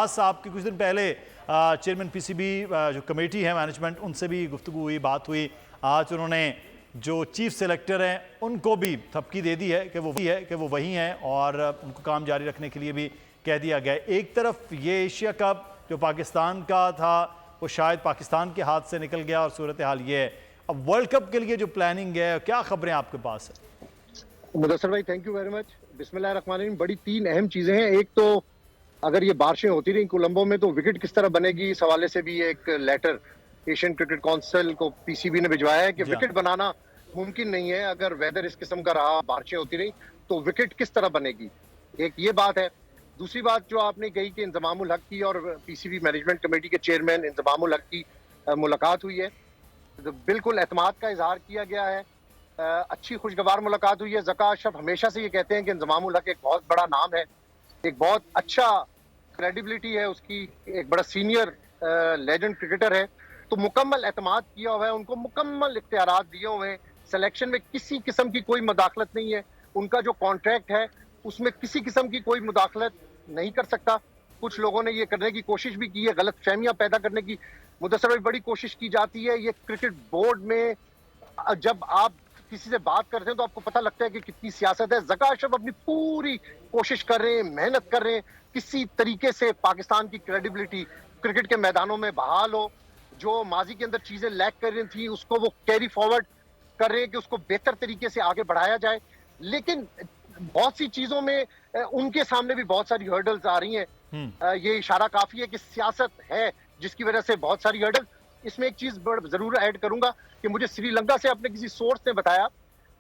अब्बास साहब की कुछ दिन पहले चेयरमैन पीसीबी जो कमेटी है मैनेजमेंट, उनसे भी गुफ्तगू हुई, बात हुई। आज उन्होंने जो चीफ सेलेक्टर हैं उनको भी थपकी दे दी है कि वो वही हैं और उनको काम जारी रखने के लिए भी कह दिया गया है। एक तरफ ये एशिया कप जो पाकिस्तान का था वो शायद पाकिस्तान के हाथ से निकल गया और सूरत हाल ये है। अब वर्ल्ड कप के लिए जो प्लानिंग है, क्या खबरें आपके पास है? मुदस्सर भाई, थैंक यू वेरी मच। बिस्मिल्लाहिर्रहमानिर्रहीम। बड़ी तीन अहम चीजें हैं। एक तो अगर ये बारिशें होती रही कोलंबो में तो विकेट किस तरह बनेगी, इस हवाले से भी एक लेटर एशियन क्रिकेट काउंसिल को पीसीबी ने भिजवाया है कि विकेट बनाना मुमकिन नहीं है अगर वेदर इस किस्म का रहा, बारिशें होती रही तो विकेट किस तरह बनेगी। एक ये बात है। दूसरी बात जो आपने कही कि इंजमामुल हक की और पीसीबी मैनेजमेंट कमेटी के चेयरमैन इंजमामुल हक की मुलाकात हुई है, तो बिल्कुल एतमाद का इजहार किया गया है। अच्छी खुशगवार मुलाकात हुई है। ज़का अशरफ हमेशा से ये कहते हैं कि इंजमामुल हक एक बहुत बड़ा नाम है, एक बहुत अच्छा क्रेडिबिलिटी है उसकी, एक बड़ा सीनियर लेजेंड क्रिकेटर है। तो मुकम्मल एतमाद किया हुआ है, उनको मुकम्मल इख्तियारात दिए हुए हैं। सिलेक्शन में किसी किस्म की कोई मुदाखलत नहीं है। उनका जो कॉन्ट्रैक्ट है उसमें किसी किस्म की कोई मुदाखलत नहीं कर सकता। कुछ लोगों ने ये करने की कोशिश भी की है, गलत फहमियां पैदा करने की मुदस्सर भाई बड़ी कोशिश की जाती है। ये क्रिकेट बोर्ड में जब आप किसी से बात करते हैं तो आपको पता लगता है कि कितनी सियासत है। ज़का अशरफ अपनी पूरी कोशिश कर रहे हैं, मेहनत कर रहे हैं, किसी तरीके से पाकिस्तान की क्रेडिबिलिटी क्रिकेट के मैदानों में बहाल हो। जो माजी के अंदर चीजें लैक कर रही थी उसको वो कैरी फॉरवर्ड कर रहे हैं कि उसको बेहतर तरीके से आगे बढ़ाया जाए। लेकिन बहुत सी चीजों में उनके सामने भी बहुत सारी हर्डल्स आ रही हैं। ये इशारा काफी है कि सियासत है जिसकी वजह से बहुत सारी हर्डल। इसमें एक चीज जरूर ऐड करूंगा कि मुझे श्रीलंका से अपने किसी सोर्स ने बताया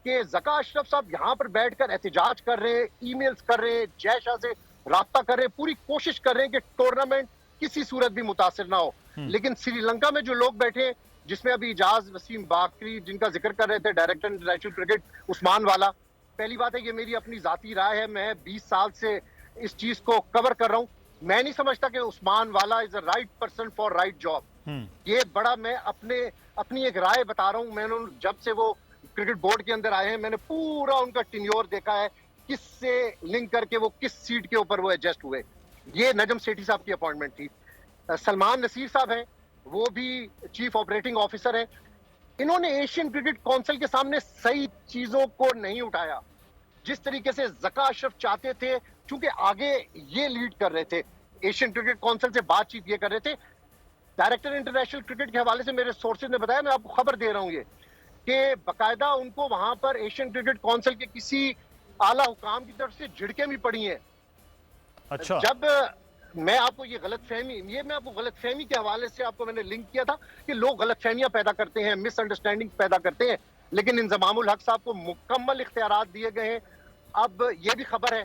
कि ज़का अशरफ साहब यहाँ पर बैठकर एहतजाज कर रहे हैं, ईमेल्स कर रहे हैं, जय शाह से राब्ता कर रहे हैं, पूरी कोशिश कर रहे हैं कि टूर्नामेंट किसी सूरत भी मुतासिर ना हो। लेकिन श्रीलंका में जो लोग बैठे हैं, जिसमें अभी इजाज वसीम बाकरी जिनका जिक्र कर रहे थे, डायरेक्टर इंटरनेशनल क्रिकेट उस्मान वाला, पहली बात है ये मेरी अपनी जाती राय है, मैं 20 साल से इस चीज को कवर कर रहा हूं। मैं नहीं समझता कि उस्मान वाला is a right person for right job. ये बड़ा मैं अपनी एक राय बता रहा हूं। मैंने जब से वो क्रिकेट बोर्ड के अंदर आए हैं मैंने पूरा उनका टेन्योर देखा है, किससे लिंक करके वो किस सीट के ऊपर वो एडजस्ट हुए। ये नजम सेठी साहब की अपॉइंटमेंट थी। सलमान नसीर साहब हैं, वो भी चीफ ऑपरेटिंग ऑफिसर हैं। इन्होंने एशियन क्रिकेट काउंसिल के सामने सही चीजों को नहीं उठाया जिस तरीके से ज़का अशरफ चाहते थे, क्योंकि आगे ये लीड कर रहे थे, एशियन क्रिकेट काउंसिल से बातचीत ये कर रहे थे। डायरेक्टर इंटरनेशनल क्रिकेट के हवाले से मेरे सोर्सेज ने बताया, मैं आपको खबर दे रहा हूं ये, कि बकायदा उनको वहां पर एशियन क्रिकेट काउंसिल के किसी आला हुकाम की तरफ से झिड़कें भी पड़ी हैं। अच्छा। जब मैं आपको ये मैं आपको गलतफहमी के हवाले से आपको मैंने लिंक किया था कि लोग गलतफहमियां पैदा करते हैं, मिसअंडरस्टैंडिंग पैदा करते हैं, लेकिन इंजमामुल हक साहब को मुकम्मल इख्तियारात दिए गए हैं। अब ये भी खबर है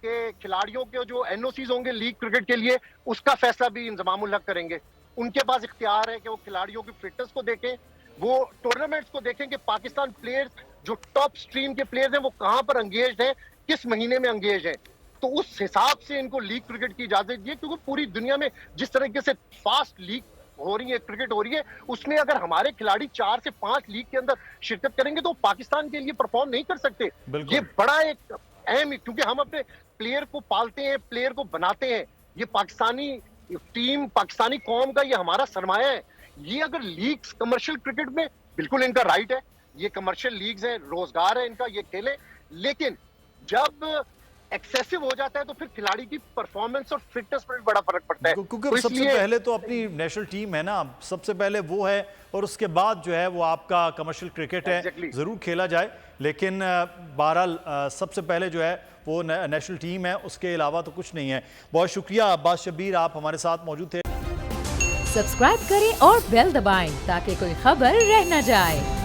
कि खिलाड़ियों के जो एनओसीज होंगे लीग क्रिकेट के लिए, उसका फैसला भी इंजमामुल हक करेंगे। उनके पास इख्तियार है कि वो खिलाड़ियों की फिटनेस को देखें, वो टूर्नामेंट्स को देखें कि पाकिस्तान प्लेयर्स जो टॉप स्ट्रीम के प्लेयर्स हैं वो कहां पर एंगेज हैं, किस महीने में एंगेज हैं। तो उस हिसाब से इनको लीग क्रिकेट की इजाजत दी है, क्योंकि पूरी दुनिया में जिस तरीके से फास्ट लीग हो रही है, क्रिकेट हो रही है, उसमें अगर हमारे खिलाड़ी 4 से 5 लीग के अंदर शिरकत करेंगे तो पाकिस्तान के लिए परफॉर्म नहीं कर सकते। ये बड़ा एक अहम, क्योंकि हम अपने प्लेयर को पालते हैं, प्लेयर को बनाते हैं। ये पाकिस्तानी टीम, पाकिस्तानी कौम का ये हमारा सरमाया है। ये अगर लीग्स कमर्शियल क्रिकेट में बिल्कुल इनका राइट है, ये कमर्शियल लीग्स है, रोजगार है इनका, ये खेले, लेकिन जब एक्सेसिव हो जाता है तो फिर खिलाड़ी की परफॉर्मेंस और फिटनेस पर भी बड़ा फर्क पड़ता है। क्योंकि तो सबसे पहले तो अपनी नेशनल टीम है ना, सबसे पहले वो है, और उसके बाद जो है वो आपका कमर्शियल क्रिकेट है। जरूर खेला जाए, लेकिन बहरहाल सबसे पहले जो है वो नेशनल टीम है, उसके अलावा तो कुछ नहीं है। बहुत शुक्रिया अब्बास शब्बीर, आप हमारे साथ मौजूद थे। सब्सक्राइब करें और बेल दबाएं ताकि कोई खबर रह न जाए।